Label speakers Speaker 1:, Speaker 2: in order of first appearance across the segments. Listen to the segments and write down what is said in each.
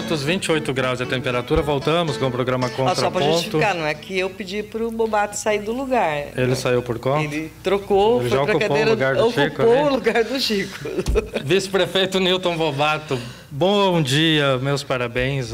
Speaker 1: Contrapontos, 28 graus de temperatura. Voltamos com o programa Contraponto.
Speaker 2: Só para justificar, não é que eu pedi para o Bobato sair do lugar.
Speaker 1: Ele saiu por conta?
Speaker 2: Ele trocou,
Speaker 1: ele
Speaker 2: foi
Speaker 1: já
Speaker 2: para a cadeira,
Speaker 1: o lugar do Chico,
Speaker 2: ocupou
Speaker 1: né?
Speaker 2: o lugar do Chico.
Speaker 1: Vice-prefeito Newton Bobato, bom dia, meus parabéns.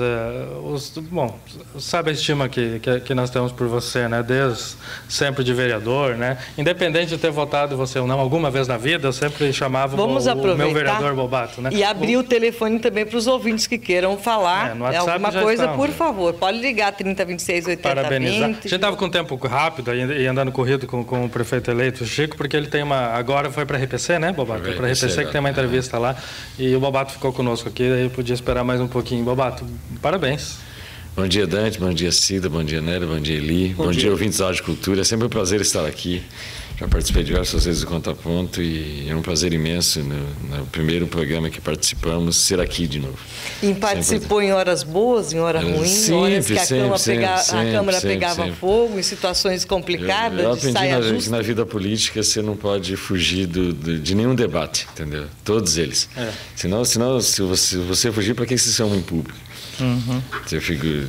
Speaker 1: Bom, sabe a estima que nós temos por você, né? Desde sempre de vereador, né? Independente de ter votado você ou não, alguma vez na vida, eu sempre chamava o meu vereador Bobato, né?
Speaker 2: E abrir o telefone também para os ouvintes que queiram falar alguma coisa, por favor. Pode ligar 3026 80
Speaker 1: Parabenizar.
Speaker 2: 20.
Speaker 1: A gente estava com tempo rápido e andando corrido com o prefeito eleito, Chico, porque ele tem agora foi para a RPC, né, Bobato? Foi para a RPC que tem uma entrevista lá. E o Bobato ficou conosco aqui, daí podia esperar mais um pouquinho. Bobato, parabéns.
Speaker 3: Bom dia, Dante, bom dia, Cida, bom dia, Nélia, bom dia, Eli, bom dia, ouvintes da Rádio Cultura. É sempre um prazer estar aqui. Já participei diversas vezes do Contraponto e é um prazer imenso no primeiro programa que participamos ser aqui de novo.
Speaker 2: E participou em horas boas, em horas ruins, em horas que a Câmara pegava fogo, em situações complicadas,
Speaker 3: eu aprendi que na vida política você não pode fugir de nenhum debate, entendeu? Todos eles. Senão se você fugir, para que você chama em público? Uhum.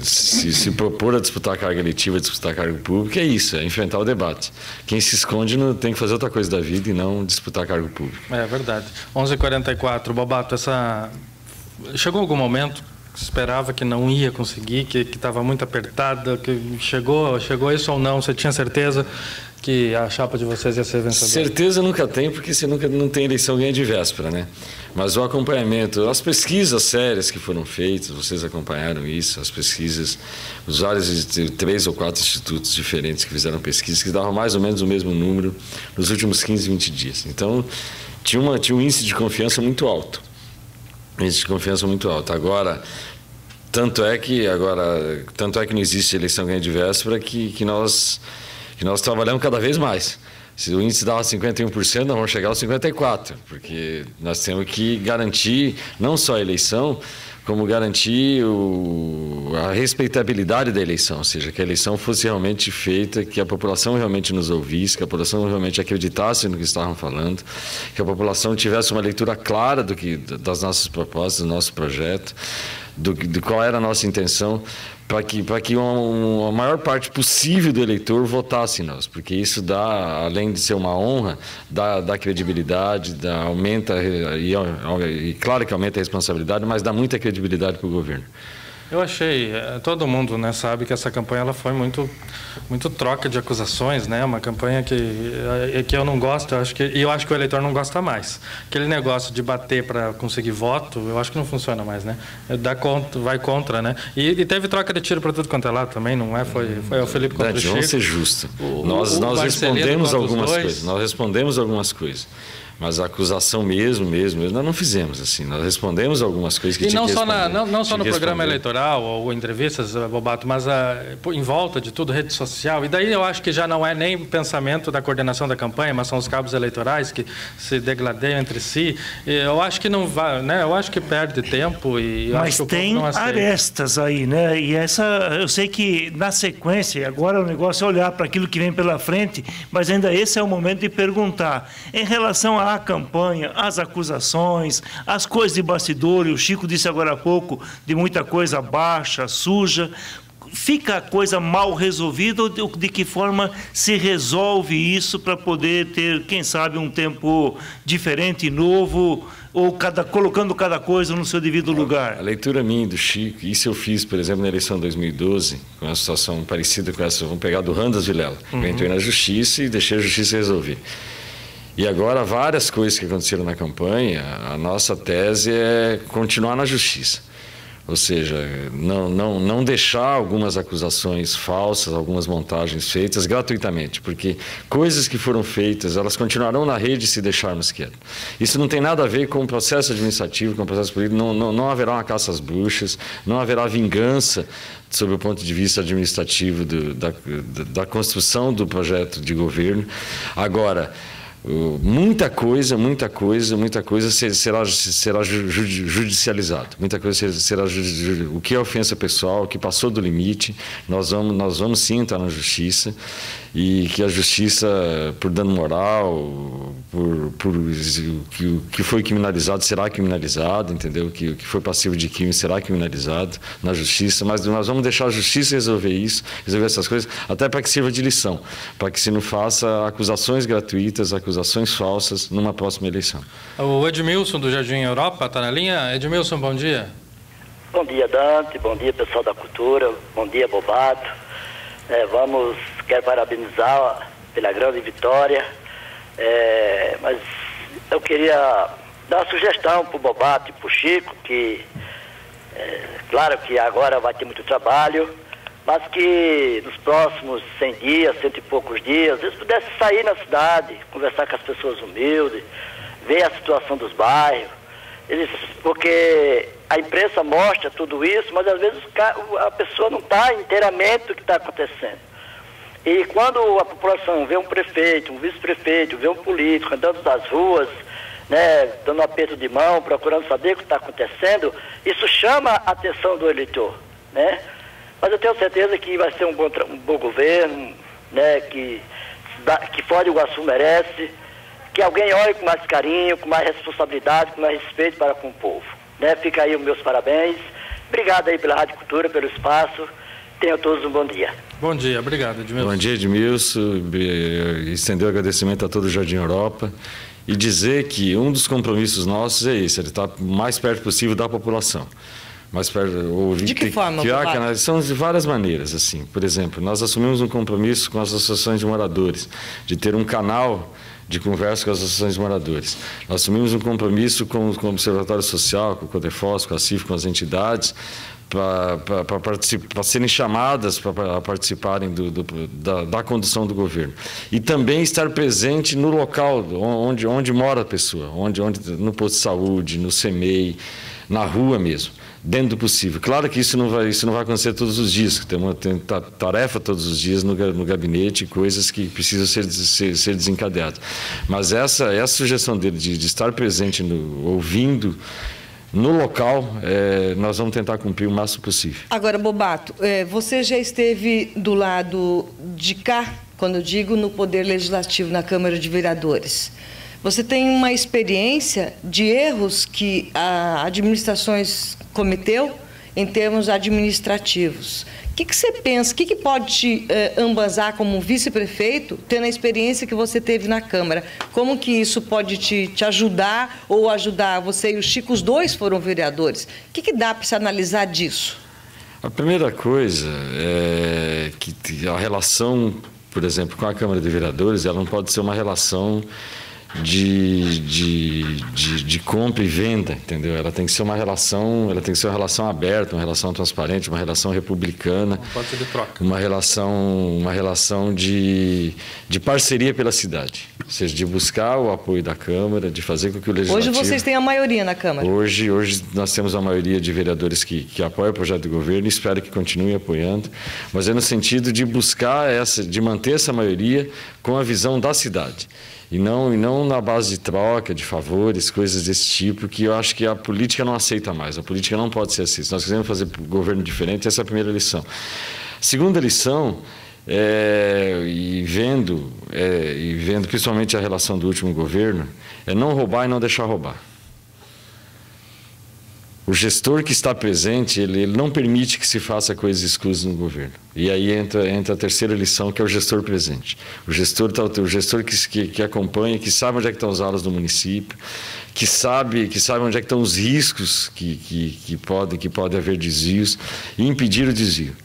Speaker 3: Se propor a disputar a carga eletiva, a disputar a carga pública, é isso, é enfrentar o debate. Quem se esconde não tem que fazer outra coisa da vida e não disputar cargo público.
Speaker 1: É verdade. 11h44, Bobato, chegou algum momento que esperava que não ia conseguir, que estava muito apertada, que chegou isso ou não? Você tinha certeza que a chapa de vocês ia ser vencedora?
Speaker 3: Certeza nunca tem, porque você nunca não tem eleição ganha de véspera, né? Mas o acompanhamento, as pesquisas sérias que foram feitas, vocês acompanharam isso, as pesquisas, os vários 3 ou 4 institutos diferentes que fizeram pesquisas que davam mais ou menos o mesmo número nos últimos 15, 20 dias. Então, tinha um índice de confiança muito alto. Agora, tanto é que não existe eleição ganha de véspera que nós trabalhamos cada vez mais. Se o índice dava 51%, nós vamos chegar aos 54%, porque nós temos que garantir não só a eleição, como garantir a respeitabilidade da eleição, ou seja, que a eleição fosse realmente feita, que a população realmente nos ouvisse, que a população realmente acreditasse no que estavam falando, que a população tivesse uma leitura clara das nossas propostas, do nosso projeto, de qual era a nossa intenção, para que a maior parte possível do eleitor votasse em nós, porque isso dá, além de ser uma honra, dá credibilidade, aumenta, e claro que aumenta a responsabilidade, mas dá muita credibilidade para o governo.
Speaker 1: Eu achei, todo mundo, né, sabe que essa campanha ela foi muito troca de acusações, né? Uma campanha que eu não gosto, eu acho que o eleitor não gosta mais. Aquele negócio de bater para conseguir voto, eu acho que não funciona mais, né? Vai contra, né? E teve troca de tiro para tudo quanto é lado também, não é? Foi o Felipe contra o Chico.
Speaker 3: Vamos ser justos. Nós respondemos algumas coisas. Mas a acusação mesmo, nós não fizemos assim. Nós respondemos algumas coisas que tinha que responder.
Speaker 1: Não só no programa eleitoral ou entrevistas, Bobato, mas em volta de tudo, rede social. E daí eu acho que já não é nem o pensamento da coordenação da campanha, mas são os cabos eleitorais que se degladeiam entre si. Eu acho que não vai, né? Eu acho que perde tempo e eu
Speaker 4: mas
Speaker 1: acho que o
Speaker 4: tem
Speaker 1: povo não aceita.
Speaker 4: arestas aí, né? E eu sei que na sequência, agora o negócio é olhar para aquilo que vem pela frente, mas ainda esse é o momento de perguntar. Em relação à campanha, as acusações, as coisas de bastidor, e o Chico disse agora há pouco, de muita coisa baixa, suja, fica a coisa mal resolvida ou de que forma se resolve isso para poder ter, quem sabe, um tempo diferente, novo, ou colocando cada coisa no seu devido lugar?
Speaker 3: A leitura minha do Chico, isso eu fiz, por exemplo, na eleição de 2012, com uma situação parecida com essa, vamos pegar do Randas Vilela. Eu entrei na justiça e deixei a justiça resolver. E agora, várias coisas que aconteceram na campanha, a nossa tese é continuar na justiça. Ou seja, não deixar algumas acusações falsas, algumas montagens feitas gratuitamente, porque coisas que foram feitas, elas continuarão na rede se deixarmos quieto. Isso não tem nada a ver com o processo administrativo, com o processo político, não haverá uma caça às bruxas, não haverá vingança sob o ponto de vista administrativo da construção do projeto de governo. Agora, muita coisa será judicializado. Muita coisa será o que é ofensa pessoal, o que passou do limite, nós vamos sim entrar na justiça, e que a justiça, por dano moral, o que foi criminalizado será criminalizado, entendeu? Que foi passivo de crime será criminalizado na justiça, mas nós vamos deixar a justiça resolver isso, resolver essas coisas, até para que sirva de lição, para que se não faça acusações gratuitas, acusações falsas numa próxima eleição.
Speaker 1: O Edmilson do Jardim Europa está na linha. Edmilson, bom dia.
Speaker 5: Bom dia, Dante, bom dia, pessoal da cultura, bom dia, Bobato. Quero parabenizar pela grande vitória, mas eu queria dar uma sugestão para o Bobato e para o Chico, que claro que agora vai ter muito trabalho, mas que nos próximos 100 dias, 100 e poucos dias, eles pudessem sair na cidade, conversar com as pessoas humildes, ver a situação dos bairros, porque a imprensa mostra tudo isso, mas às vezes a pessoa não está inteiramente do que está acontecendo. E quando a população vê um prefeito, um vice-prefeito, vê um político andando nas ruas, né, dando um aperto de mão, procurando saber o que está acontecendo, isso chama a atenção do eleitor, né? Mas eu tenho certeza que vai ser um bom governo, né, que Foz do Iguaçu merece, que alguém olhe com mais carinho, com mais responsabilidade, com mais respeito para com o povo. Né? Fica aí os meus parabéns. Obrigado aí pela Rádio Cultura, pelo espaço. Tenham todos um bom dia.
Speaker 1: Bom dia, obrigado, Edmilson.
Speaker 3: Bom dia, Edmilson. Estender o agradecimento a todo o Jardim Europa e dizer que um dos compromissos nossos é esse, ele está o mais perto possível da população. Mais perto,
Speaker 2: de que forma?
Speaker 3: São de várias maneiras, assim. Por exemplo, nós assumimos um compromisso com as associações de moradores, de ter um canal de conversa com as associações de moradores. Nós assumimos um compromisso com o Observatório Social, com o CODEFOS, com a CIF, com as entidades, para serem chamadas para participarem da condução do governo. E também estar presente no local onde mora a pessoa, no posto de saúde, no CEMEI, na rua mesmo, dentro do possível. Claro que isso não vai acontecer todos os dias, que tem tarefa todos os dias no gabinete, coisas que precisam ser desencadeadas. Mas essa sugestão dele de estar presente, ouvindo, no local, nós vamos tentar cumprir o máximo possível.
Speaker 2: Agora, Bobato, você já esteve do lado de cá, quando eu digo no Poder Legislativo, na Câmara de Vereadores. Você tem uma experiência de erros que a administrações cometeu em termos administrativos. O que você pensa? O que pode te embasar como vice-prefeito, tendo a experiência que você teve na Câmara? Como que isso pode te ajudar ou ajudar você e o Chico? Os dois foram vereadores. O que dá para se analisar disso?
Speaker 3: A primeira coisa é que a relação, por exemplo, com a Câmara de Vereadores, ela não pode ser uma relação de compra e venda, entendeu? Ela tem que ser uma relação aberta, uma relação transparente, uma relação republicana,
Speaker 1: não pode ser de troca.
Speaker 3: uma relação de parceria pela cidade, ou seja, de buscar o apoio da Câmara, de fazer com que o Legislativo...
Speaker 2: Hoje vocês têm a maioria na Câmara?
Speaker 3: Hoje nós temos a maioria de vereadores que apoiam o projeto do governo e espero que continuem apoiando, mas é no sentido de buscar de manter essa maioria com a visão da cidade. E não na base de troca, de favores, coisas desse tipo, que eu acho que a política não aceita mais. A política não pode ser assim. Se nós quisermos fazer um governo diferente, essa é a primeira lição. Segunda lição, e vendo principalmente a relação do último governo, é não roubar e não deixar roubar. O gestor que está presente, ele não permite que se faça coisas escusas no governo. E aí entra a terceira lição, que é o gestor presente. O gestor que acompanha, que sabe onde é que estão as aulas do município, que sabe onde é que estão os riscos que pode haver desvios e impedir o desvio.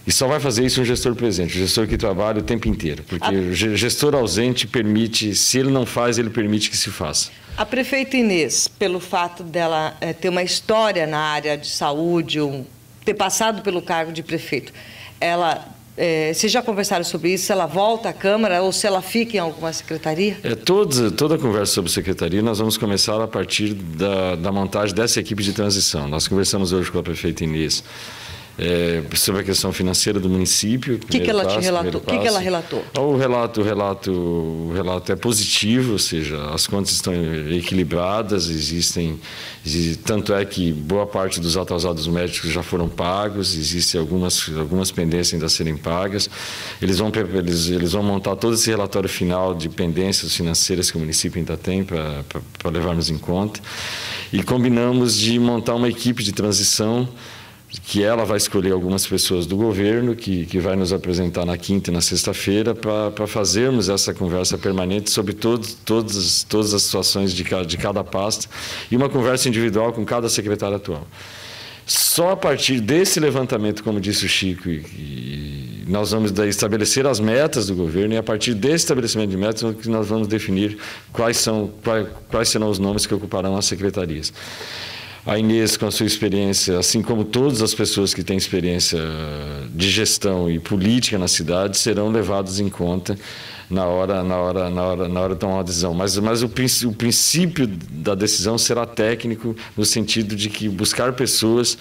Speaker 3: E só vai fazer isso um gestor presente, um gestor que trabalha o tempo inteiro. Porque o gestor ausente permite, se ele não faz, ele permite que se faça.
Speaker 2: A prefeita Inês, pelo fato dela ter uma história na área de saúde, ter passado pelo cargo de prefeito, vocês já conversaram sobre isso? Se ela volta à Câmara ou se ela fica em alguma secretaria?
Speaker 3: Toda a conversa sobre secretaria nós vamos começar a partir da montagem dessa equipe de transição. Nós conversamos hoje com a prefeita Inês sobre a questão financeira do município.
Speaker 2: O que ela te relatou? O que ela relatou?
Speaker 3: O relato é positivo, ou seja, as contas estão equilibradas, tanto é que boa parte dos atrasados médicos já foram pagos, existem algumas pendências ainda a serem pagas. Eles vão montar todo esse relatório final de pendências financeiras que o município ainda tem para levarmos em conta. E combinamos de montar uma equipe de transição, que ela vai escolher algumas pessoas do governo, que vai nos apresentar na quinta e na sexta-feira, para fazermos essa conversa permanente sobre todas as situações de cada pasta, e uma conversa individual com cada secretário atual. Só a partir desse levantamento, como disse o Chico, nós vamos estabelecer as metas do governo, e a partir desse estabelecimento de metas que nós vamos definir quais serão os nomes que ocuparão as secretarias. A Inês, com a sua experiência, assim como todas as pessoas que têm experiência de gestão e política na cidade, serão levadas em conta na hora de tomar uma decisão. Mas o princípio da decisão será técnico, no sentido de que buscar pessoas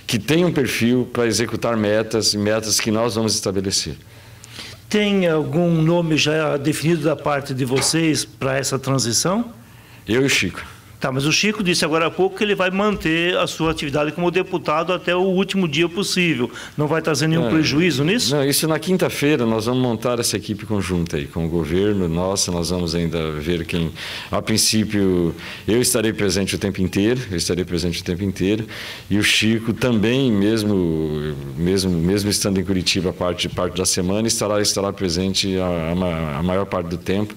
Speaker 3: que tenham perfil para executar metas que nós vamos estabelecer.
Speaker 4: Tem algum nome já definido da parte de vocês para essa transição?
Speaker 3: Eu e o Chico.
Speaker 4: Tá, mas o Chico disse agora há pouco que ele vai manter a sua atividade como deputado até o último dia possível. Não vai trazer nenhum prejuízo nisso?
Speaker 3: Não, isso na quinta-feira nós vamos montar essa equipe conjunta aí com o governo. Nós vamos ainda ver quem... A princípio, eu estarei presente o tempo inteiro, e o Chico também, mesmo estando em Curitiba parte da semana, estará presente a maior parte do tempo.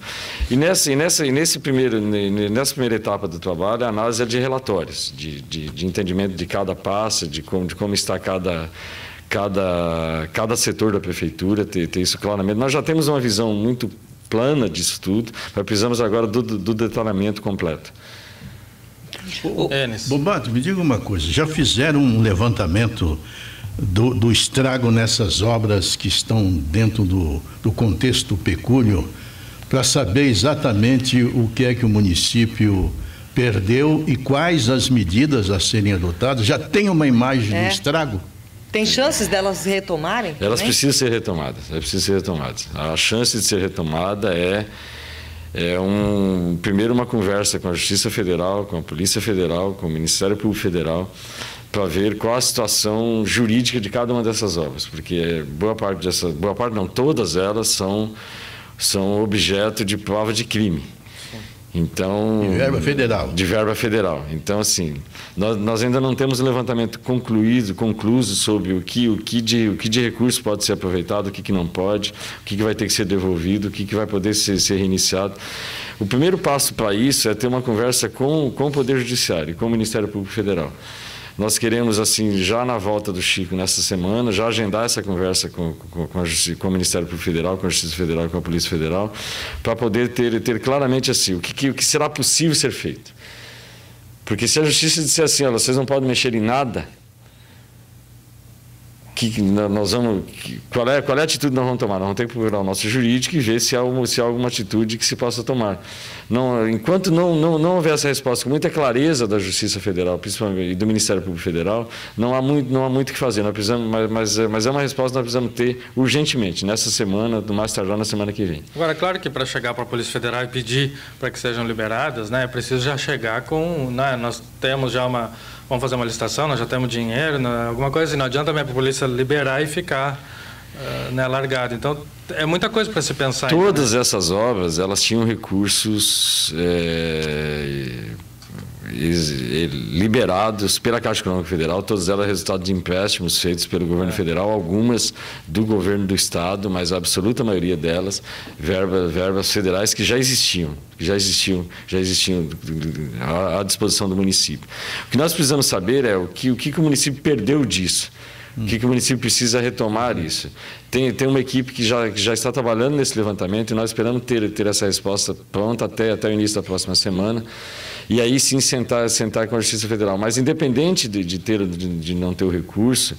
Speaker 3: E nessa primeira etapa do trabalho, a análise é de relatórios, de entendimento de cada pasta, de como está cada setor da prefeitura, ter isso claramente. Nós já temos uma visão muito plana disso tudo, mas precisamos agora do detalhamento completo.
Speaker 6: Bobato, me diga uma coisa, já fizeram um levantamento do estrago nessas obras que estão dentro do contexto pecúnio, para saber exatamente o que é que o município perdeu e quais as medidas a serem adotadas? Já tem uma imagem do estrago?
Speaker 2: Tem chances delas retomarem?
Speaker 3: Elas precisam ser retomadas. A chance de ser retomada primeiro uma conversa com a Justiça Federal, com a Polícia Federal, com o Ministério Público Federal, para ver qual a situação jurídica de cada uma dessas obras, porque todas elas são objeto de prova de crime. Então, de verba federal. Então, assim, nós ainda não temos um levantamento concluído sobre o que de recurso pode ser aproveitado, o que não pode, o que vai ter que ser devolvido, o que vai poder ser reiniciado. O primeiro passo para isso é ter uma conversa com o Poder Judiciário e com o Ministério Público Federal. Nós queremos, assim, já na volta do Chico, nessa semana, já agendar essa conversa com o Ministério Público Federal, com a Justiça Federal, com a Polícia Federal, para poder ter claramente assim, o que será possível ser feito. Porque se a Justiça disser assim, vocês não podem mexer em nada, qual é a atitude que nós vamos tomar? Nós vamos ter que procurar o nosso jurídico e ver se há alguma atitude que se possa tomar. Enquanto não houver essa resposta com muita clareza da Justiça Federal, principalmente, e do Ministério Público Federal, não há muito o que fazer. Nós precisamos, mas é uma resposta que nós precisamos ter urgentemente, nessa semana, do mais tardar na semana que vem.
Speaker 1: Agora, claro que para chegar para a Polícia Federal e pedir para que sejam liberadas, né, é preciso já chegar com... Né, nós temos já vamos fazer uma licitação, nós já temos dinheiro, alguma coisa assim. Não adianta também para a polícia liberar e ficar largado. Então, é muita coisa para se pensar.
Speaker 3: Todas essas obras, elas tinham recursos liberados pela Caixa Econômica Federal, todas elas resultado de empréstimos feitos pelo governo federal, algumas do governo do estado, mas a absoluta maioria delas, verbas federais que já existiam à disposição do município. O que nós precisamos saber é o que o município perdeu disso. O que o município precisa retomar isso. Tem uma equipe que já está trabalhando nesse levantamento e nós esperamos ter essa resposta pronta até o início da próxima semana. E aí sim sentar com a Justiça Federal. Mas independente de não ter o recurso,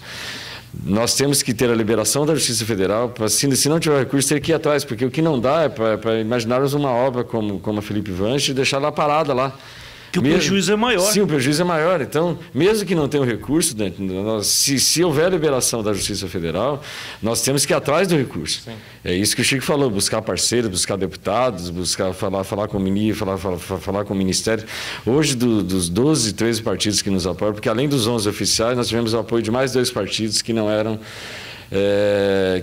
Speaker 3: nós temos que ter a liberação da Justiça Federal, se não tiver recurso, ter que ir atrás, porque o que não dá é para imaginarmos uma obra como a Felipe Vanche e deixar ela parada lá.
Speaker 4: Que o prejuízo é maior.
Speaker 3: Sim, o prejuízo é maior. Então, mesmo que não tenha o recurso, né, se houver liberação da Justiça Federal, nós temos que ir atrás do recurso. Sim. É isso que o Chico falou, buscar parceiros, buscar deputados, buscar falar com o ministro, falar com o Ministério. Hoje, dos 12, 13 partidos que nos apoiam, porque além dos 11 oficiais, nós tivemos o apoio de mais 2 partidos que não eram...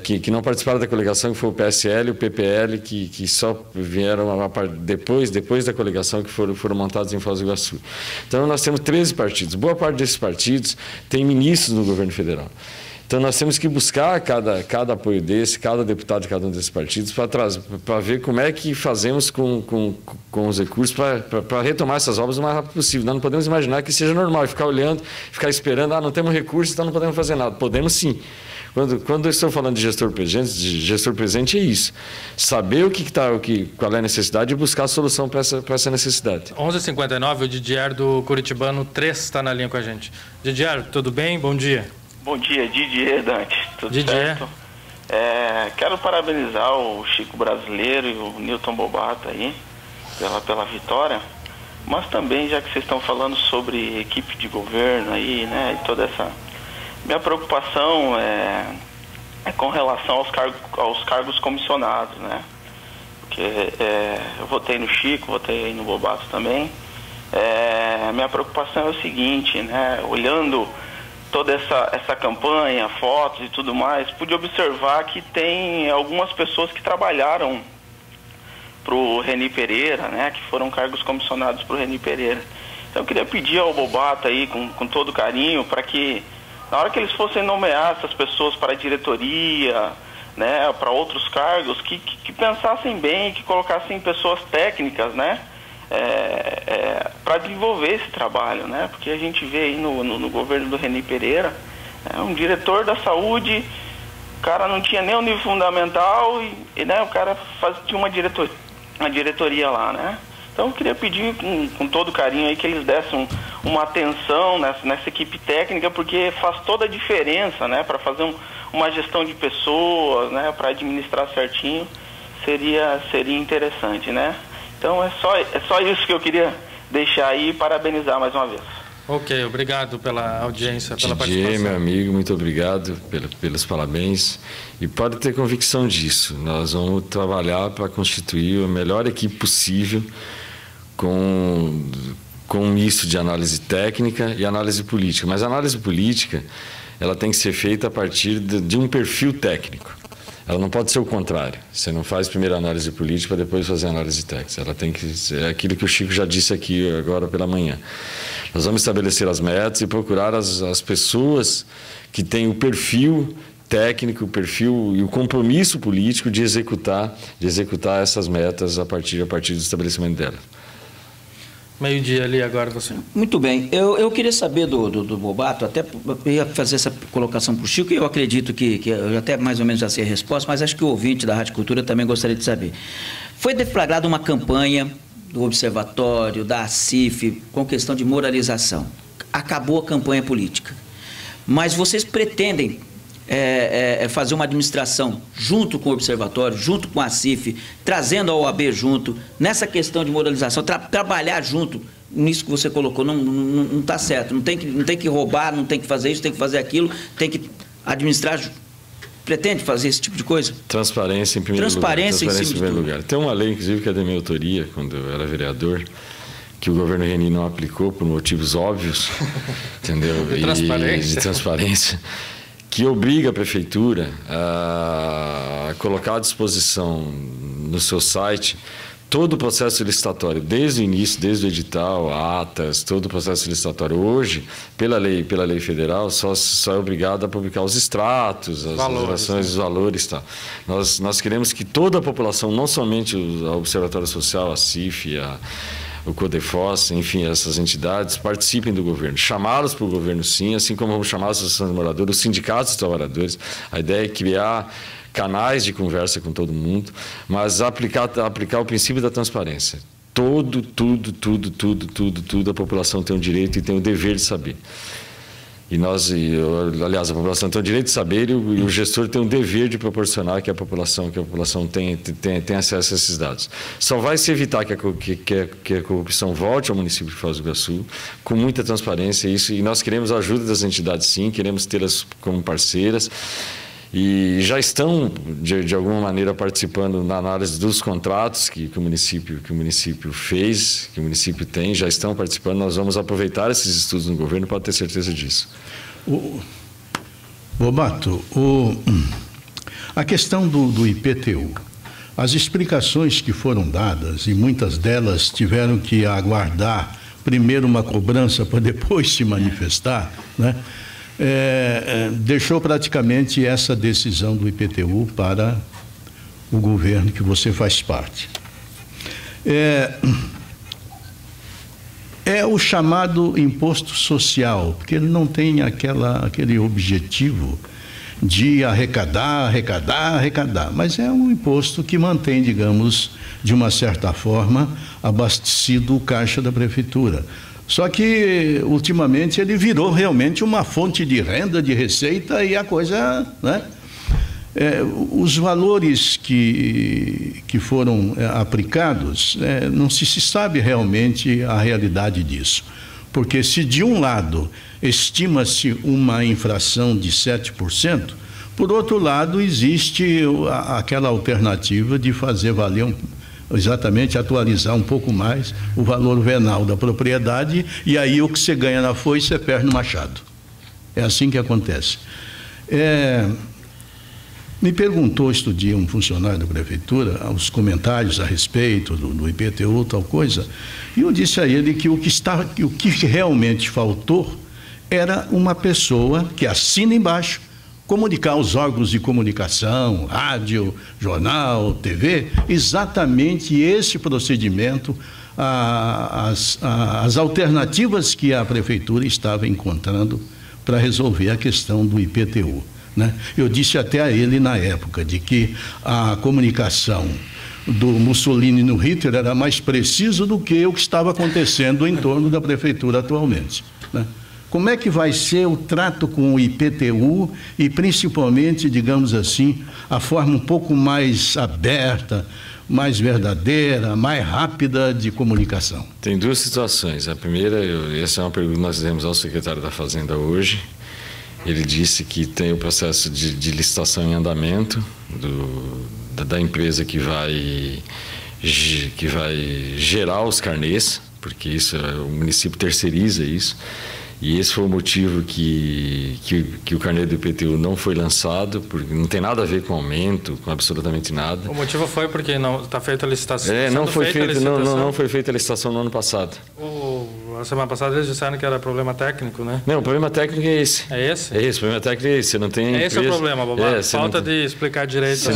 Speaker 3: que não participaram da coligação, que foi o PSL e o PPL, que só vieram depois da coligação, que foram montados em Foz do Iguaçu. Então, nós temos 13 partidos. Boa parte desses partidos tem ministros no governo federal. Então, nós temos que buscar cada apoio desse, cada deputado de cada um desses partidos, para ver como é que fazemos com os recursos para retomar essas obras o mais rápido possível. Nós não podemos imaginar que seja normal, ficar olhando, ficar esperando, não temos recursos, então não podemos fazer nada. Podemos sim. Quando eu estou falando de gestor presente é isso. Saber qual é a necessidade e buscar a solução para essa necessidade.
Speaker 1: 11h59, o Didier do Curitibano 3 está na linha com a gente. Didier, tudo bem? Bom dia.
Speaker 7: Bom dia, Didier, Dante. Tudo
Speaker 1: Didier.
Speaker 7: certo? Quero parabenizar o Chico Brasileiro e o Newton Bobato aí pela vitória, mas também, já que vocês estão falando sobre equipe de governo aí, né, e toda essa... Minha preocupação é com relação aos cargos comissionados, né? Porque eu votei no Chico, votei no Bobato também. Minha preocupação é o seguinte, né? Olhando toda essa campanha, fotos e tudo mais, pude observar que tem algumas pessoas que trabalharam para o Reni Pereira, né? Que foram cargos comissionados para o Reni Pereira. Então eu queria pedir ao Bobato aí, com todo carinho, para que na hora que eles fossem nomear essas pessoas para a diretoria, né, para outros cargos, que pensassem bem, que colocassem pessoas técnicas, né, para desenvolver esse trabalho, né, porque a gente vê aí no governo do Reni Pereira, um diretor da saúde, o cara não tinha nem o nível fundamental e né, o cara tinha uma diretoria lá, né. Então eu queria pedir com todo carinho aí que eles dessem uma atenção nessa equipe técnica, porque faz toda a diferença, né, para fazer uma gestão de pessoas, né, para administrar certinho, seria interessante, né. Então é só isso que eu queria deixar aí e parabenizar mais uma vez.
Speaker 1: Ok, obrigado pela audiência, pela participação.
Speaker 3: Meu amigo, muito obrigado pelos parabéns. E pode ter convicção disso. Nós vamos trabalhar para constituir a melhor equipe possível com um misto de análise técnica e análise política. Mas a análise política, ela tem que ser feita a partir de um perfil técnico. Ela não pode ser o contrário. Você não faz primeiro a análise política para depois fazer a análise técnica. Ela tem que ser aquilo que o Chico já disse aqui agora pela manhã. Nós vamos estabelecer as metas e procurar as pessoas que têm o perfil técnico, o perfil e o compromisso político de executar essas metas a partir do estabelecimento delas.
Speaker 1: Meio-dia ali agora você.
Speaker 8: Muito bem. Eu queria saber do Bobato, até eu ia fazer essa colocação para o Chico, e eu acredito que eu até mais ou menos já sei a resposta, mas acho que o ouvinte da Rádio Cultura também gostaria de saber. Foi deflagrada uma campanha do Observatório, da ACIF, com questão de moralização. Acabou a campanha política. Mas vocês pretendem fazer uma administração junto com o Observatório, junto com a ACIF, trazendo a OAB junto, nessa questão de moralização, trabalhar junto, nisso que você colocou, não está certo, não tem que roubar, não tem que fazer isso, tem que fazer aquilo, tem que administrar. Pretende fazer esse tipo de coisa?
Speaker 3: Transparência em primeiro lugar. Transparência em primeiro lugar. Tem uma lei, inclusive, que é da minha autoria, quando eu era vereador, que o governo Reni não aplicou por motivos óbvios, entendeu? De transparência. Que obriga a prefeitura a colocar à disposição no seu site todo o processo licitatório, desde o início, desde o edital, atas, todo o processo licitatório. Hoje, pela lei federal, só é obrigado a publicar os extratos, as relações, os valores. Tá. Nós queremos que toda a população, não somente o Observatório Social, a CIF, o CODEFOS, enfim, essas entidades, participem do governo. Chamá-los para o governo, sim, assim como vamos chamar as associações de moradores, os sindicatos de trabalhadores. A ideia é criar canais de conversa com todo mundo, mas aplicar o princípio da transparência. Tudo a população tem o direito e tem o dever de saber. Aliás, a população tem o direito de saber e o gestor tem o dever de proporcionar que a população tenha acesso a esses dados. Só vai se evitar que a corrupção volte ao município de Foz do Iguaçu com muita transparência, e nós queremos a ajuda das entidades, sim, queremos tê-las como parceiras. E já estão, de alguma maneira, participando na análise dos contratos que o município fez, que o município tem, já estão participando. Nós vamos aproveitar esses estudos no governo, pode ter certeza disso.
Speaker 6: Bobato, a questão do IPTU, as explicações que foram dadas, e muitas delas tiveram que aguardar primeiro uma cobrança para depois se manifestar, né? Deixou praticamente essa decisão do IPTU para o governo que você faz parte. É o chamado imposto social, porque ele não tem aquele objetivo de arrecadar, mas é um imposto que mantém, digamos, de uma certa forma, abastecido o caixa da prefeitura. Só que, ultimamente, ele virou realmente uma fonte de renda, de receita, e a coisa, né? Os valores que foram aplicados, não se sabe realmente a realidade disso. Porque se, de um lado, estima-se uma infração de 7%, por outro lado, existe aquela alternativa de fazer valer exatamente atualizar um pouco mais o valor venal da propriedade, e aí o que você ganha na foice você perde no machado. É assim que acontece. Me perguntou este dia um funcionário da prefeitura os comentários a respeito do IPTU, tal coisa, e eu disse a ele que o que realmente faltou era uma pessoa que assina embaixo, comunicar aos órgãos de comunicação, rádio, jornal, TV, exatamente esse procedimento, as alternativas que a prefeitura estava encontrando para resolver a questão do IPTU, né? Eu disse até a ele na época de que a comunicação do Mussolini no Hitler era mais preciso do que o que estava acontecendo em torno da prefeitura atualmente, né? Como é que vai ser o trato com o IPTU e, principalmente, digamos assim, a forma um pouco mais aberta, mais verdadeira, mais rápida de comunicação?
Speaker 3: Tem duas situações. A primeira, essa é uma pergunta que nós fizemos ao secretário da Fazenda hoje. Ele disse que tem o processo de licitação em andamento da empresa que vai gerar os carnês, porque o município terceiriza isso. E esse foi o motivo que o carnê do IPTU não foi lançado, porque não tem nada a ver com aumento, com absolutamente nada.
Speaker 1: O motivo foi porque não está feita a licitação.
Speaker 3: Não foi feita a licitação no ano passado.
Speaker 1: A semana passada eles disseram que era problema técnico, né?
Speaker 3: Não, o problema técnico é esse.
Speaker 1: É esse?
Speaker 3: É esse, o problema técnico é esse. Você não tem
Speaker 1: esse é o problema, Bobato. Falta de explicar direito.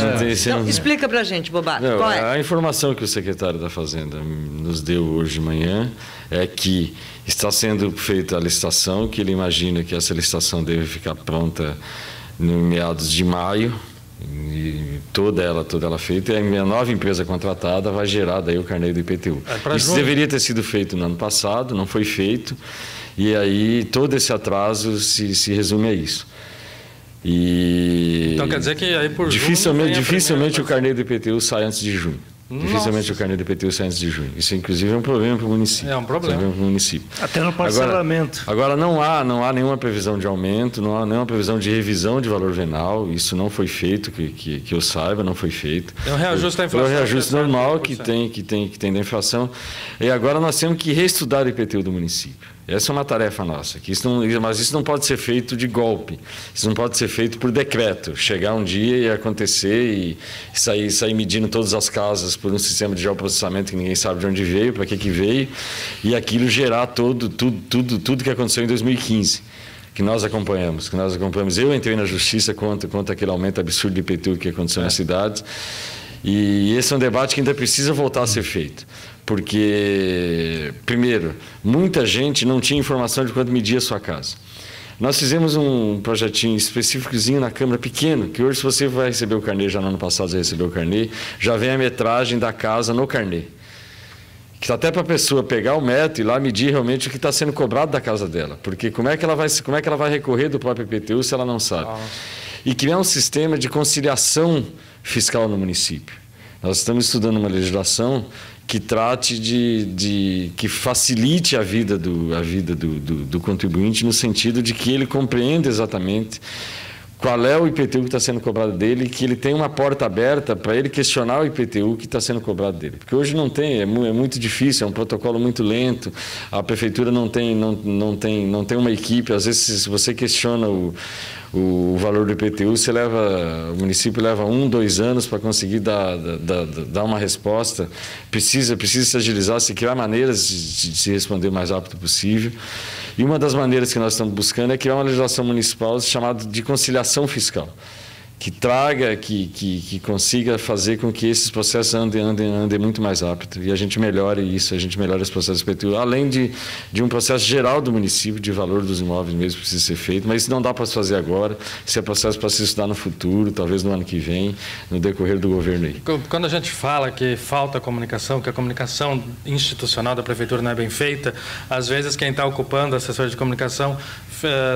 Speaker 2: Explica pra gente, Bobato.
Speaker 3: Qual é? A informação que o secretário da Fazenda nos deu hoje de manhã é que está sendo feita a licitação, que ele imagina que essa licitação deve ficar pronta no meados de maio, e toda ela feita, e a minha nova empresa contratada vai gerar daí o carnê do IPTU. Isso deveria ter sido feito no ano passado, não foi feito, e aí todo esse atraso se resume a isso.
Speaker 1: Então quer dizer que aí por
Speaker 3: dificilmente o carnê do IPTU sai antes de junho. Dificilmente o carnê do IPTU sai antes de junho. Isso, inclusive, é um problema para o município.
Speaker 1: É um problema.
Speaker 3: Para o município.
Speaker 4: Até no parcelamento.
Speaker 3: Agora não há nenhuma previsão de aumento, não há nenhuma previsão de revisão de valor venal. Isso não foi feito, que eu saiba, não foi feito.
Speaker 1: É um reajuste da inflação.
Speaker 3: É um reajuste normal que tem da inflação. E agora nós temos que reestudar o IPTU do município. Essa é uma tarefa nossa. Mas isso não pode ser feito de golpe. Isso não pode ser feito por decreto. Chegar um dia e acontecer e sair medindo todas as casas por um sistema de geoprocessamento que ninguém sabe de onde veio, para que veio, e aquilo gerar tudo que aconteceu em 2015. Que nós acompanhamos. Eu entrei na justiça contra aquele aumento absurdo de IPTU que aconteceu nas cidades. E esse é um debate que ainda precisa voltar a ser feito. Porque, primeiro, muita gente não tinha informação de quanto media a sua casa. Nós fizemos um projetinho específicozinho na Câmara, pequeno, que hoje, se você vai receber o carnê, já no ano passado você recebeu o carnê, já vem a metragem da casa no carnê. que até para a pessoa pegar o metro e lá medir realmente o que está sendo cobrado da casa dela, porque como é que ela vai recorrer do próprio IPTU se ela não sabe? E criar um sistema de conciliação fiscal no município. Nós estamos estudando uma legislação que trate que facilite a vida do contribuinte no sentido de que ele compreenda exatamente qual é o IPTU que está sendo cobrado dele e que ele tem uma porta aberta para ele questionar o IPTU que está sendo cobrado dele. Porque hoje não tem, é muito difícil, é um protocolo muito lento, a prefeitura não tem uma equipe, às vezes se você questiona o valor do IPTU, o município leva 1, 2 anos para conseguir dar uma resposta, precisa se agilizar, se criar maneiras de se responder o mais rápido possível. E uma das maneiras que nós estamos buscando é criar uma legislação municipal chamada de conciliação fiscal, que traga, que consiga fazer com que esses processos andem muito mais rápido. E a gente melhore isso, a gente melhore esse processo de IPTU, além de um processo geral do município, de valor dos imóveis mesmo, precisa ser feito, mas isso não dá para se fazer agora, esse é processo para se estudar no futuro, talvez no ano que vem, no decorrer do governo aí.
Speaker 1: Quando a gente fala que falta comunicação, que a comunicação institucional da prefeitura não é bem feita, às vezes quem está ocupando a assessoria de comunicação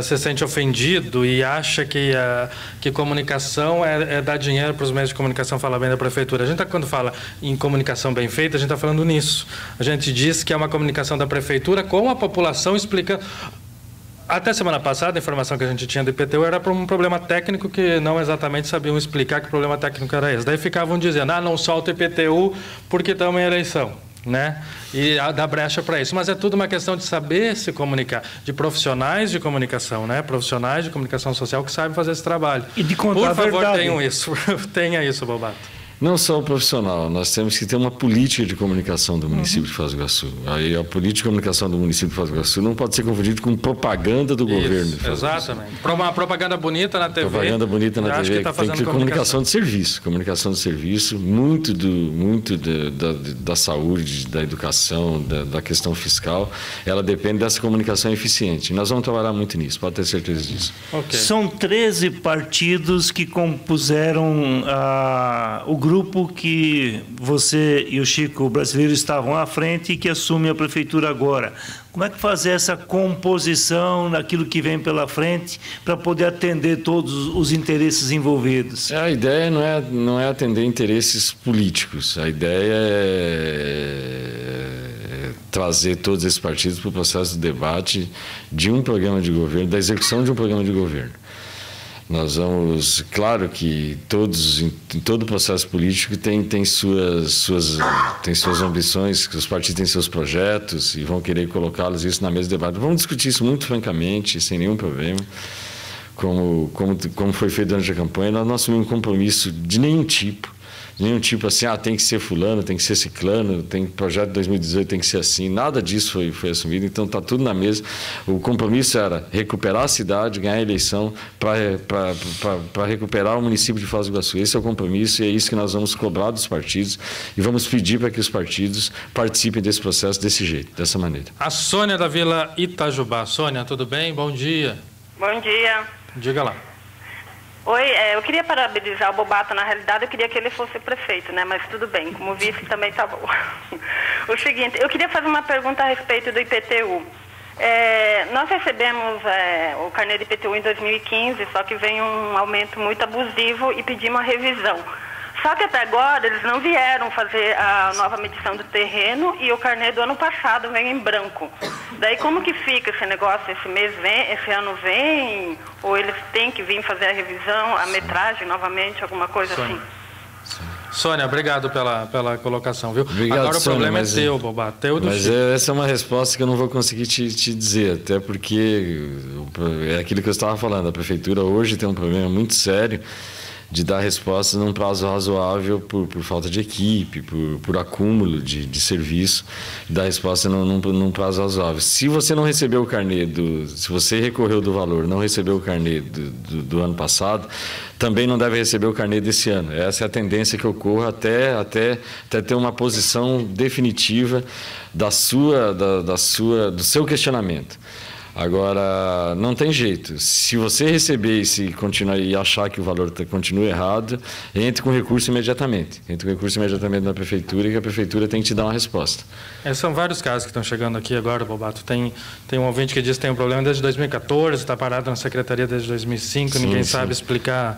Speaker 1: se sente ofendido e acha que comunicação é dar dinheiro para os meios de comunicação falar bem da prefeitura. A gente, quando fala em comunicação bem feita, a gente está falando nisso. A gente diz que é uma comunicação da prefeitura com a população explicando. Até semana passada, a informação que a gente tinha do IPTU era para um problema técnico que não exatamente sabiam explicar que problema técnico era esse. Daí ficavam dizendo, não solta o IPTU porque estamos em eleição, né? E dá brecha para isso. Mas é tudo uma questão de saber se comunicar, de profissionais de comunicação, né? Profissionais de comunicação social que sabem fazer esse trabalho.
Speaker 4: E de contar a verdade.
Speaker 1: Por favor, tenham isso. Tenha isso, Bobato.
Speaker 3: Não só o profissional, nós temos que ter uma política de comunicação do município de Foz do Iguaçu. Aí a política de comunicação do município de Foz do Iguaçu não pode ser confundida com propaganda do governo.
Speaker 1: Exatamente. Uma propaganda bonita na TV.
Speaker 3: Propaganda bonita na TV. Tem que ter comunicação de serviço. Comunicação de serviço, muito da saúde, da educação, da questão fiscal. Ela depende dessa comunicação eficiente. Nós vamos trabalhar muito nisso, pode ter certeza disso.
Speaker 4: Okay. São 13 partidos que compuseram o grupo que você e o Chico Brasileiro estavam à frente e que assume a prefeitura agora. Como é que fazer essa composição naquilo que vem pela frente para poder atender todos os interesses envolvidos?
Speaker 3: A ideia não é atender interesses políticos. A ideia é trazer todos esses partidos para o processo de debate de um programa de governo, da execução de um programa de governo. Nós vamos, claro que em todo processo político tem suas ambições, que os partidos têm seus projetos e vão querer colocá-los isso na mesa de debate. Vamos discutir isso muito francamente, sem nenhum problema, como foi feito durante a campanha. Nós não assumimos um compromisso de nenhum tipo assim, tem que ser fulano, tem que ser ciclano, tem projeto de 2018 tem que ser assim, nada disso foi assumido, então está tudo na mesa. O compromisso era recuperar a cidade, ganhar a eleição para recuperar o município de Foz do Iguaçu. Esse é o compromisso e é isso que nós vamos cobrar dos partidos e vamos pedir para que os partidos participem desse processo desse jeito, dessa maneira.
Speaker 1: A Sônia da Vila Itajubá. Sônia, tudo bem? Bom dia.
Speaker 9: Bom dia.
Speaker 1: Diga lá.
Speaker 9: Oi, eu queria parabenizar o Bobato. Na realidade, eu queria que ele fosse prefeito, né? Mas tudo bem, como vice também tá bom. O seguinte, eu queria fazer uma pergunta a respeito do IPTU. Nós recebemos o carnê de IPTU em 2015, só que vem um aumento muito abusivo e pedimos uma revisão. Só que até agora eles não vieram fazer a nova medição do terreno e o carnê do ano passado vem em branco. Daí como que fica esse negócio? Esse ano vem? Ou eles têm que vir fazer a revisão, a metragem novamente, alguma coisa assim?
Speaker 1: Sônia, obrigado pela colocação, viu?
Speaker 3: Obrigado,
Speaker 1: agora o
Speaker 3: Sônia,
Speaker 1: problema é teu, Bobato, teu do
Speaker 3: Mas
Speaker 1: Chico.
Speaker 3: Essa é uma resposta que eu não vou conseguir te dizer, até porque é aquilo que eu estava falando, a prefeitura hoje tem um problema muito sério de dar resposta num prazo razoável por falta de equipe, por acúmulo de serviço, dar resposta num prazo razoável. Se você não recebeu o carnê, se você recorreu do valor, não recebeu o carnê do ano passado, também não deve receber o carnê desse ano. Essa é a tendência que ocorra até ter uma posição definitiva do seu questionamento. Agora, não tem jeito. Se você receber e continuar e achar que o valor continua errado, entre com recurso imediatamente. Entre com recurso imediatamente na prefeitura e que a prefeitura tem que te dar uma resposta.
Speaker 1: São vários casos que estão chegando aqui agora, Bobato. Tem um ouvinte que diz que tem um problema desde 2014, está parado na secretaria desde 2005, ninguém sabe explicar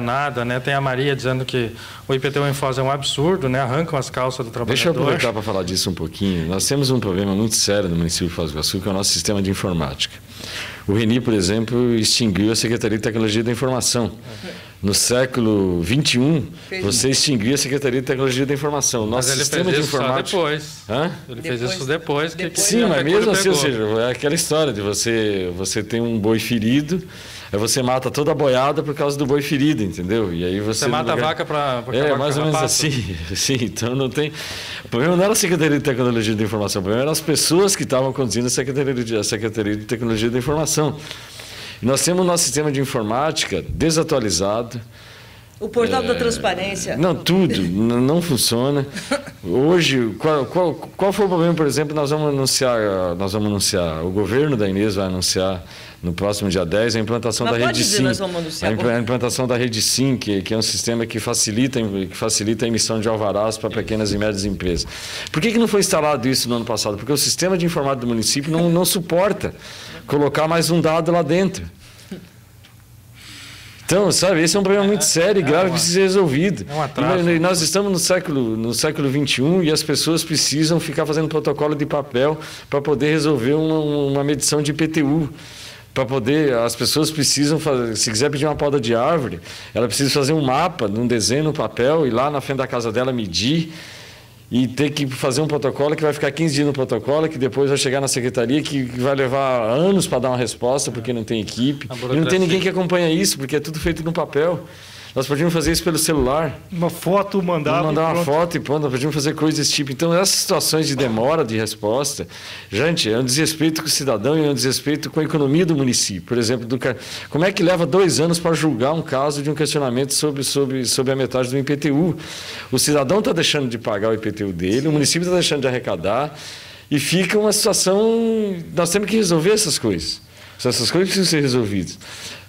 Speaker 1: nada, né? Tem a Maria dizendo que o IPTU em Foz é um absurdo, né? Arrancam as calças do trabalhador.
Speaker 3: Deixa eu aproveitar para falar disso um pouquinho. Nós temos um problema muito sério no município de Foz do Iguaçu, que é o nosso sistema de informática. O RENI, por exemplo, extinguiu a Secretaria de Tecnologia da Informação. No século XXI, você extinguiu a Secretaria de Tecnologia da Informação. Nosso sistema de informática...
Speaker 1: Só depois. Ele fez isso depois.
Speaker 3: Sim, mas mesmo assim, ou seja, é aquela história de você tem um boi ferido, aí você mata toda a boiada por causa do boi ferido, entendeu? E aí você
Speaker 1: mata a vaca para
Speaker 3: mais ou menos assim. Sim, então não tem... O problema não era a Secretaria de Tecnologia da Informação, o problema eram as pessoas que estavam conduzindo a Secretaria de Tecnologia da Informação. E nós temos o nosso sistema de informática desatualizado.
Speaker 2: O portal da transparência.
Speaker 3: Não, tudo não funciona. Hoje, qual foi o problema, por exemplo, nós vamos anunciar, o governo da Inês vai anunciar no próximo dia 10 a implantação da Rede SIM. A implantação da Rede SIM, que é um sistema que facilita a emissão de alvarás para pequenas e médias empresas. Por que não foi instalado isso no ano passado? Porque o sistema de informática do município não suporta colocar mais um dado lá dentro. Então, sabe, esse é um problema muito sério e grave que precisa ser resolvido. E nós estamos no século XXI e as pessoas precisam ficar fazendo protocolo de papel para poder resolver uma medição de IPTU. As pessoas precisam fazer, se quiser pedir uma poda de árvore, ela precisa fazer um mapa, um desenho no papel, ir lá na frente da casa dela medir e ter que fazer um protocolo que vai ficar 15 dias no protocolo, que depois vai chegar na secretaria, que vai levar anos para dar uma resposta, porque não tem equipe. E não tem ninguém que acompanha isso, porque é tudo feito no papel. Nós podíamos fazer isso pelo celular.
Speaker 4: Uma foto, mandar
Speaker 3: uma foto e pronto. Nós podíamos fazer coisas desse tipo. Então, essas situações de demora de resposta, gente, é um desrespeito com o cidadão e é um desrespeito com a economia do município. Por exemplo, como é que leva 2 anos para julgar um caso de um questionamento sobre a metade do IPTU? O cidadão está deixando de pagar o IPTU dele, o município está deixando de arrecadar e fica uma situação... Nós temos que resolver essas coisas. Essas coisas precisam ser resolvidas.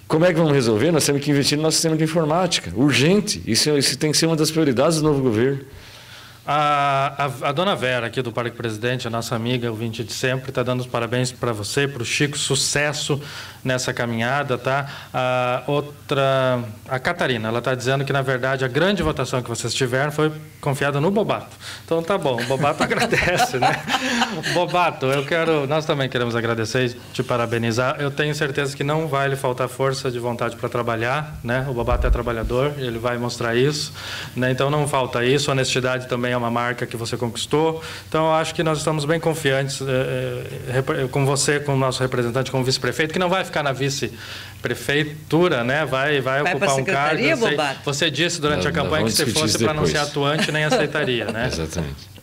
Speaker 3: Como é que vamos resolver? Nós temos que investir no nosso sistema de informática. Urgente. Isso tem que ser uma das prioridades do novo governo.
Speaker 1: A dona Vera, aqui do Parque Presidente, a nossa amiga, ouvinte de sempre, está dando os parabéns para você, para o Chico, sucesso nessa caminhada, tá? A Catarina, ela está dizendo que, na verdade, a grande votação que vocês tiveram foi confiada no Bobato. Então, tá bom, o Bobato agradece, né? Bobato, nós também queremos agradecer e te parabenizar. Eu tenho certeza que não vai lhe faltar força de vontade para trabalhar, né? O Bobato é trabalhador, ele vai mostrar isso, né? Então, não falta isso. Honestidade também é uma marca que você conquistou. Então, eu acho que nós estamos bem confiantes com você, com o nosso representante, com o vice-prefeito, que não vai ficar na vice-prefeitura, né? Vai ocupar um cargo. Você disse durante a campanha que se fosse para não ser atuante, nem aceitaria, né?
Speaker 3: Exatamente.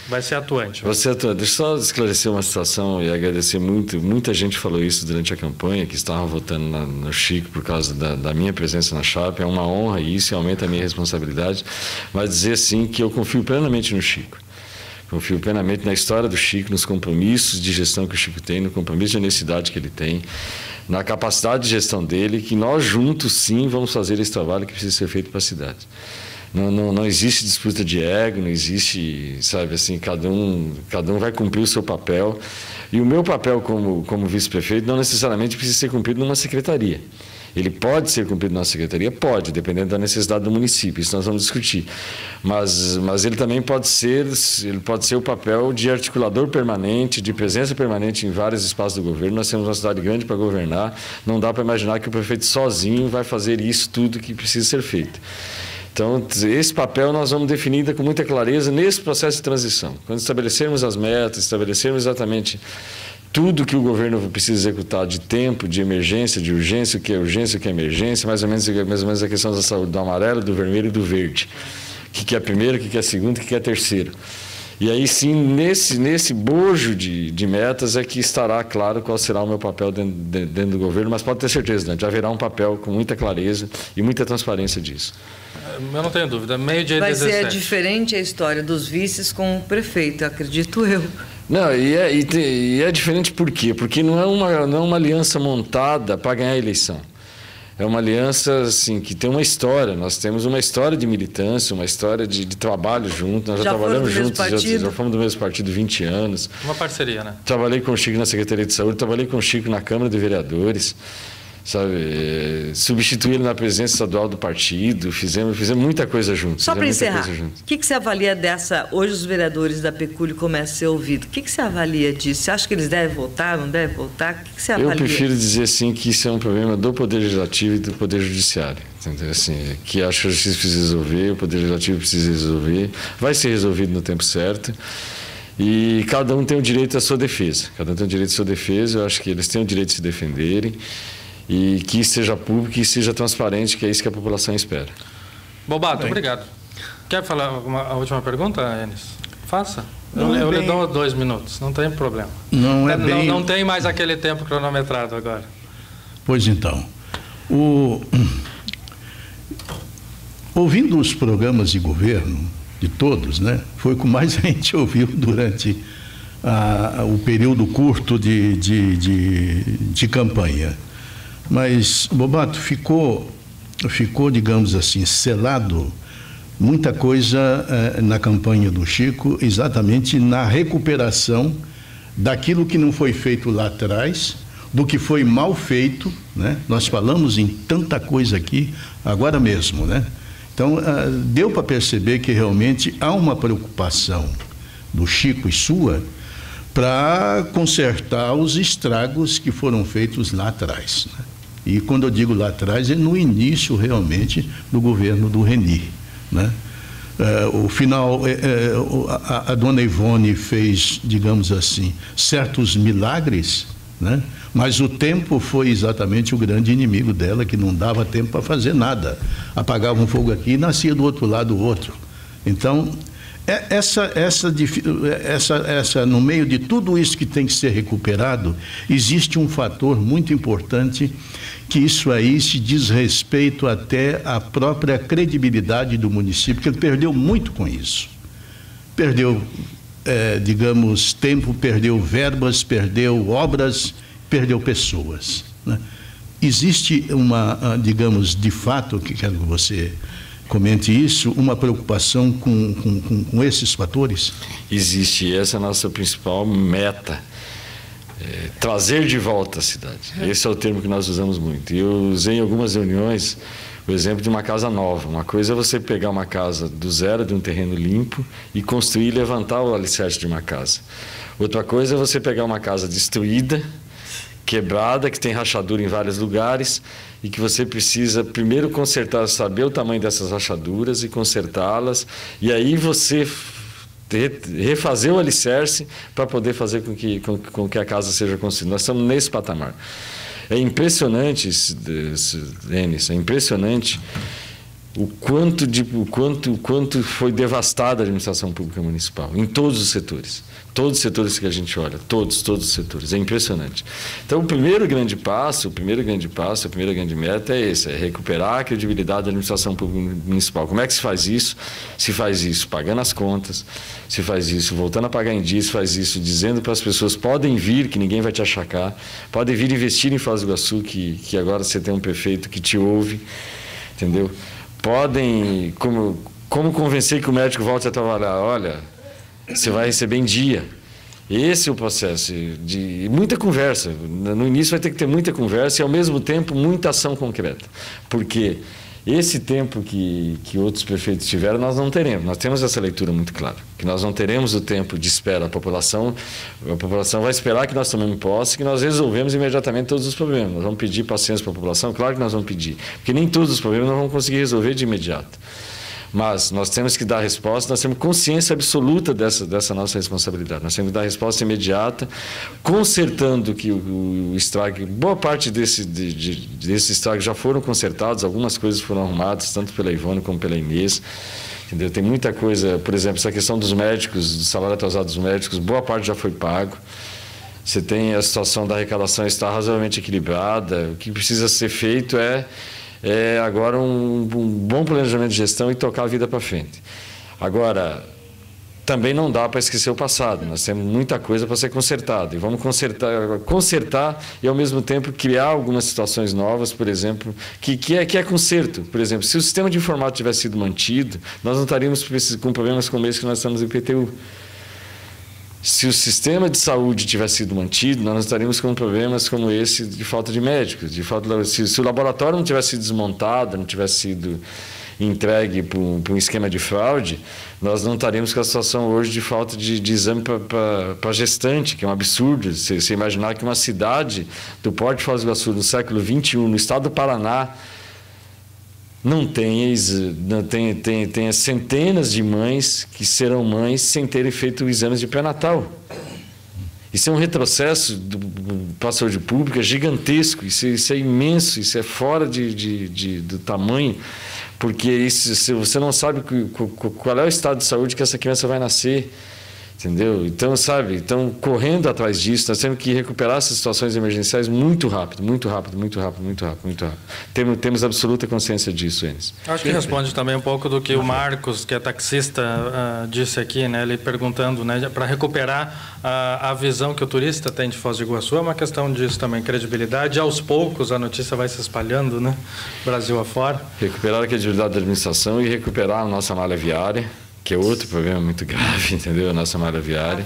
Speaker 1: Vai ser atuante.
Speaker 3: Deixa eu só esclarecer uma situação e agradecer muito. Muita gente falou isso durante a campanha, que estavam votando no Chico por causa da minha presença na chapa. É uma honra e isso aumenta a minha responsabilidade. Mas dizer sim que eu confio plenamente no Chico. Confio plenamente na história do Chico, nos compromissos de gestão que o Chico tem, no compromisso de honestidade que ele tem, na capacidade de gestão dele, que nós juntos sim vamos fazer esse trabalho que precisa ser feito para a cidade. Não existe disputa de ego, não existe, sabe, assim, cada um vai cumprir o seu papel. E o meu papel como vice-prefeito não necessariamente precisa ser cumprido numa secretaria. Ele pode ser cumprido na secretaria? Pode, dependendo da necessidade do município, isso nós vamos discutir. Mas ele também pode ser o papel de articulador permanente, de presença permanente em vários espaços do governo. Nós temos uma cidade grande para governar, não dá para imaginar que o prefeito sozinho vai fazer isso tudo que precisa ser feito. Então, esse papel nós vamos definir ainda com muita clareza nesse processo de transição. Quando estabelecermos as metas, estabelecermos exatamente tudo que o governo precisa executar de tempo, de emergência, de urgência, o que é urgência, o que é emergência, mais ou menos a questão da saúde, do amarelo, do vermelho e do verde. O que é primeiro, o que é segundo, o que é terceiro. E aí sim, nesse bojo de metas é que estará claro qual será o meu papel dentro do governo, mas pode ter certeza, Dante, haverá um papel com muita clareza e muita transparência disso.
Speaker 1: Eu não tenho dúvida, meio-dia 17.
Speaker 2: Vai ser diferente a história dos vices com o prefeito, acredito eu.
Speaker 3: Não, e é diferente por quê? Porque não é uma aliança montada para ganhar a eleição. É uma aliança assim, que tem uma história. Nós temos uma história de militância, uma história de trabalho junto. Nós já trabalhamos juntos, já fomos do mesmo partido 20 anos.
Speaker 1: Uma parceria, né?
Speaker 3: Trabalhei com o Chico na Secretaria de Saúde, trabalhei com o Chico na Câmara de Vereadores. Sabe, substituí ele na presidência estadual do partido, fizemos muita coisa juntos.
Speaker 2: Só para encerrar, o que você avalia dessa... Hoje os vereadores da Pecúlio começam a ser ouvidos. O que você avalia disso? Você acha que eles devem voltar, não devem voltar? O que você avalia?
Speaker 3: Eu prefiro dizer assim que isso é um problema do Poder Legislativo e do Poder Judiciário. Entendeu? Assim, que acho que a Justiça precisa resolver, o Poder Legislativo precisa resolver, vai ser resolvido no tempo certo. E cada um tem o direito à sua defesa. Cada um tem o direito à sua defesa, eu acho que eles têm o direito de se defenderem. E que isso seja público e seja transparente, que é isso que a população espera.
Speaker 1: Bobato, obrigado. Quer falar a última pergunta, Enes? Faça. Eu lhe dou 2 minutos, não tem problema. Não tem mais aquele tempo cronometrado agora.
Speaker 6: Pois então. Ouvindo os programas de governo, de todos, né, foi o que mais a gente ouviu durante o período curto de campanha. Mas, Bobato, ficou, digamos assim, selado muita coisa na campanha do Chico, exatamente na recuperação daquilo que não foi feito lá atrás, do que foi mal feito, né? Nós falamos em tanta coisa aqui, agora mesmo, né? Então, deu para perceber que realmente há uma preocupação do Chico e sua para consertar os estragos que foram feitos lá atrás, né? E quando eu digo lá atrás, é no início realmente do governo do Reni, né? A dona Ivone fez, digamos assim, certos milagres, né? Mas o tempo foi exatamente o grande inimigo dela, que não dava tempo para fazer nada. Apagava um fogo aqui e nascia do outro lado o outro. Então, no meio de tudo isso que tem que ser recuperado, existe um fator muito importante, que isso aí se diz respeito até à própria credibilidade do município, porque ele perdeu muito com isso. Perdeu, digamos, tempo, perdeu verbas, perdeu obras, perdeu pessoas, né? Existe digamos, de fato, que quero que você comente isso, uma preocupação com esses fatores?
Speaker 3: Existe, essa é a nossa principal meta, trazer de volta a cidade. Esse é o termo que nós usamos muito. E eu usei em algumas reuniões o exemplo de uma casa nova. Uma coisa é você pegar uma casa do zero, de um terreno limpo, e construir e levantar o alicerce de uma casa. Outra coisa é você pegar uma casa destruída, quebrada, que tem rachadura em vários lugares, e que você precisa primeiro consertar, saber o tamanho dessas rachaduras e consertá-las, e aí você refazer o alicerce para poder fazer com que a casa seja construída. Nós estamos nesse patamar. É impressionante, Enes, é impressionante o quanto foi devastada a administração pública municipal, em todos os setores. Todos os setores que a gente olha, todos os setores, é impressionante. Então, o primeiro grande passo, a primeira grande meta é esse, é recuperar a credibilidade da administração pública municipal. Como é que se faz isso? Se faz isso pagando as contas, se faz isso voltando a pagar em dia, se faz isso dizendo para as pessoas, podem vir, que ninguém vai te achacar, podem vir investir em Foz do Iguaçu, que agora você tem um prefeito que te ouve, entendeu? Podem, como convencer que o médico volte a trabalhar? Olha, você vai receber em dia. Esse é o processo de muita conversa. No início vai ter que ter muita conversa e, ao mesmo tempo, muita ação concreta. Porque esse tempo que outros prefeitos tiveram, nós não teremos. Nós temos essa leitura muito clara, que nós não teremos o tempo de espera. A população vai esperar que nós tomemos posse, que nós resolvemos imediatamente todos os problemas. Nós vamos pedir paciência para a população? Claro que nós vamos pedir, porque nem todos os problemas nós vamos conseguir resolver de imediato. Mas nós temos que dar resposta, nós temos consciência absoluta dessa nossa responsabilidade. Nós temos que dar resposta imediata, consertando que o estrago, boa parte desses estragos já foram consertados, algumas coisas foram arrumadas, tanto pela Ivone como pela Inês. Entendeu? Tem muita coisa, por exemplo, essa questão dos médicos, do salário atrasado dos médicos, boa parte já foi pago. Você tem a situação da arrecadação está razoavelmente equilibrada. O que precisa ser feito é agora um bom planejamento de gestão e tocar a vida para frente. Agora, também não dá para esquecer o passado. Nós temos muita coisa para ser consertada. E vamos consertar e, ao mesmo tempo, criar algumas situações novas, por exemplo, que é conserto. Por exemplo, se o sistema de informática tivesse sido mantido, nós não estaríamos com problemas como esse que nós estamos no IPTU. Se o sistema de saúde tivesse sido mantido, nós não estaríamos com problemas como esse de falta de médicos. Se o laboratório não tivesse sido desmontado, não tivesse sido entregue para um esquema de fraude, nós não estaríamos com a situação hoje de falta de exame para gestante, que é um absurdo. Você imaginar que uma cidade do Porto de Foz do Iguaçu, no século XXI, no estado do Paraná, tenha centenas de mães que serão mães sem terem feito exames de pré-natal. Isso é um retrocesso para a saúde pública gigantesco, isso é imenso, isso é fora do tamanho, porque você não sabe qual é o estado de saúde que essa criança vai nascer, entendeu? Então, correndo atrás disso, nós temos que recuperar essas situações emergenciais muito rápido. Temos absoluta consciência disso, Enes.
Speaker 1: Acho que responde também um pouco do que o Marcos, que é taxista, disse aqui, né? Ele perguntando, né, para recuperar a visão que o turista tem de Foz do Iguaçu, é uma questão disso também, credibilidade. Aos poucos a notícia vai se espalhando, né, Brasil afora.
Speaker 3: Recuperar a credibilidade da administração e recuperar a nossa malha viária, que é outro problema muito grave, entendeu? A nossa malha viária,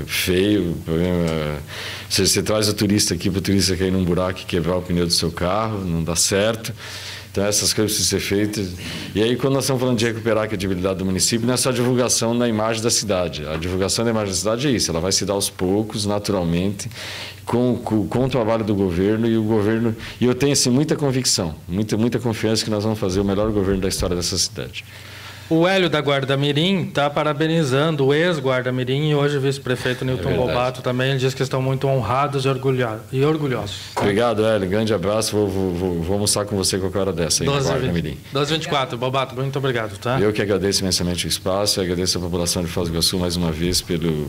Speaker 3: feio, problema. Você traz o turista aqui para o turista cair num buraco e quebrar o pneu do seu carro, não dá certo. Então, essas coisas precisam ser feitas. E aí, quando nós estamos falando de recuperar a credibilidade do município, não é só a divulgação da imagem da cidade. A divulgação da imagem da cidade é isso, ela vai se dar aos poucos, naturalmente, com o trabalho do governo, e eu tenho assim, muita convicção, muita confiança que nós vamos fazer o melhor governo da história dessa cidade.
Speaker 1: O Hélio da Guarda Mirim está parabenizando o ex-Guarda Mirim e hoje o vice-prefeito Nilton Bobato também. Ele diz que estão muito honrados e orgulhosos.
Speaker 3: Obrigado, Hélio. Grande abraço. Vou almoçar com você qualquer hora dessa aí, Guarda Mirim.
Speaker 1: 12h24. Bobato, muito obrigado, tá?
Speaker 3: Eu que agradeço imensamente o espaço, agradeço a população de Foz do Iguaçu mais uma vez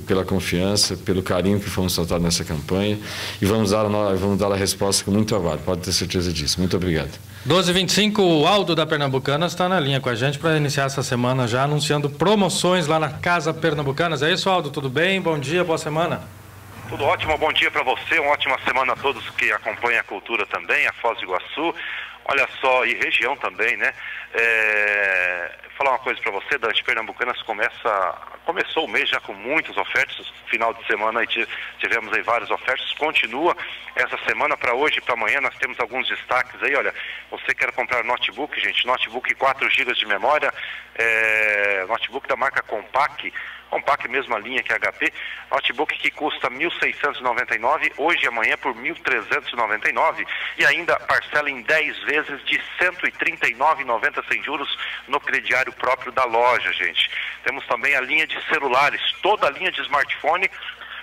Speaker 3: pela confiança, pelo carinho que fomos tratados nessa campanha, e vamos dar a resposta com muito trabalho, pode ter certeza disso. Muito obrigado.
Speaker 1: 12h25, o Aldo da Pernambucanas está na linha com a gente para iniciar essa semana já anunciando promoções lá na Casa Pernambucanas. É isso, Aldo? Tudo bem? Bom dia, boa semana.
Speaker 10: Tudo ótimo, bom dia para você, uma ótima semana a todos que acompanham a cultura também, a Foz do Iguaçu, olha só, e região também, né? Vou falar uma coisa para você, Dante, Pernambucanas começou o mês já com muitas ofertas, final de semana aí tivemos aí várias ofertas, continua essa semana, para hoje e para amanhã nós temos alguns destaques aí, olha, você quer comprar notebook, gente, notebook 4 GB de memória, notebook da marca Compaq, mesma linha que a HP, notebook que custa R$ 1.699, hoje e amanhã por R$ 1.399, e ainda parcela em 10 vezes de R$ 139,90 sem juros no crediário próprio da loja, gente. Temos também a linha de celulares, toda a linha de smartphone,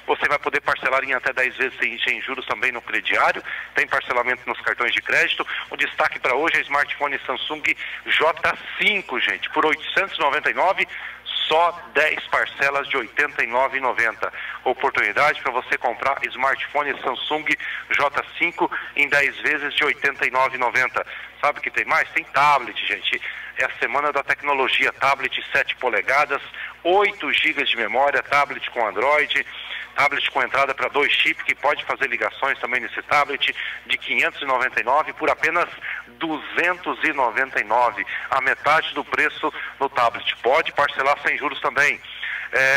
Speaker 10: você vai poder parcelar em até 10 vezes sem juros também no crediário, tem parcelamento nos cartões de crédito. O destaque para hoje é smartphone Samsung J5, gente, por R$ 899, só 10 parcelas de R$ 89,90. Oportunidade para você comprar smartphone Samsung J5 em 10 vezes de R$ 89,90. Sabe o que tem mais? Tem tablet, gente. É a semana da tecnologia, tablet 7 polegadas, 8 GB de memória, tablet com Android, tablet com entrada para 2 chips, que pode fazer ligações também nesse tablet, de 599 por apenas 299, a metade do preço no tablet. Pode parcelar sem juros também.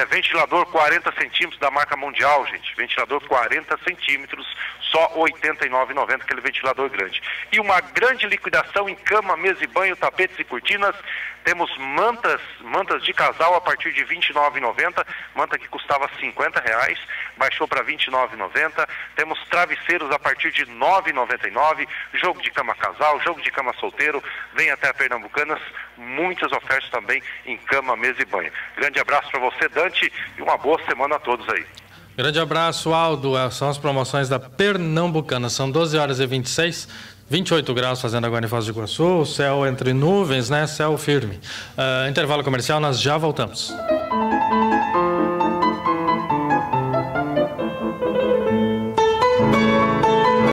Speaker 10: Ventilador 40 centímetros da marca Mundial, gente. Ventilador 40 centímetros, só R$ 89,90, aquele ventilador grande. E uma grande liquidação em cama, mesa e banho, tapetes e cortinas. Temos mantas de casal a partir de R$ 29,90, manta que custava R$ 50, baixou para R$ 29,90. Temos travesseiros a partir de R$ 9,99, jogo de cama casal, jogo de cama solteiro, vem até a Pernambucanas, muitas ofertas também em cama, mesa e banho. Grande abraço para você, Dante, e uma boa semana a todos aí.
Speaker 1: Grande abraço, Aldo. São as promoções da Pernambucana, são 12h26, 28 graus fazendo agora em Foz do Iguaçu, céu entre nuvens, né? Céu firme. Intervalo comercial, nós já voltamos.